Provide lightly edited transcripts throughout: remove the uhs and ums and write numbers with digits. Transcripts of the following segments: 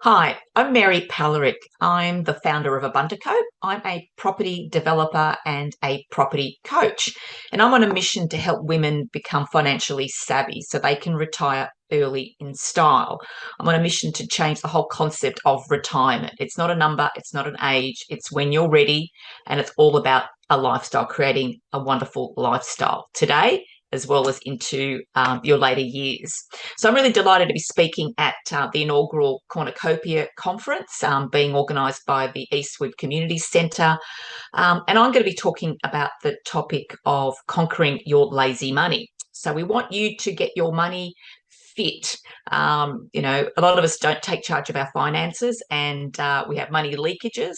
Hi, I'm Mary Palaric. I'm the founder of Abundeco. I'm a property developer and a property coach, and I'm on a mission to help women become financially savvy so they can retire early in style. I'm on a mission to change the whole concept of retirement. It's not a number, it's not an age, it's when you're ready, and it's all about a lifestyle, creating a wonderful lifestyle today as well as into your later years. So I'm really delighted to be speaking at the inaugural Cornucopia conference being organised by the Eastwood Community Centre. And I'm going to be talking about the topic of conquering your lazy money. So we want you to get your money fit. A lot of us don't take charge of our finances and we have money leakages.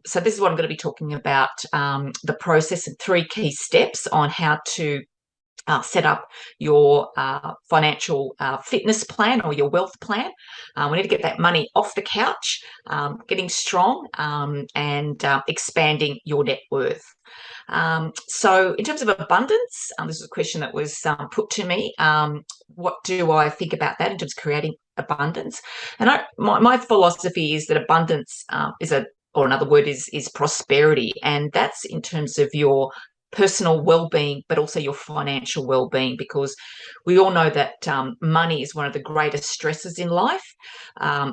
So this is what I'm going to be talking about, the process and three key steps on how to set up your financial fitness plan or your wealth plan. We need to get that money off the couch, getting strong and expanding your net worth. So in terms of abundance, this is a question that was put to me. What do I think about that in terms of creating abundance? And my philosophy is that abundance or another word is prosperity. And that's in terms of your personal well-being, but also your financial well-being, because we all know that money is one of the greatest stresses in life.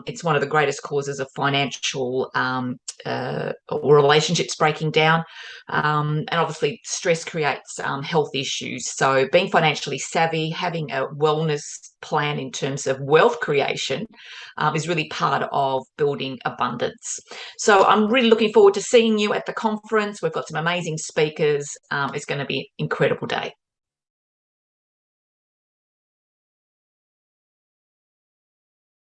It's one of the greatest causes of financial or relationships breaking down. And obviously stress creates health issues. So being financially savvy, having a wellness plan in terms of wealth creation is really part of building abundance. So I'm really looking forward to seeing you at the conference. We've got some amazing speakers. It's going to be an incredible day.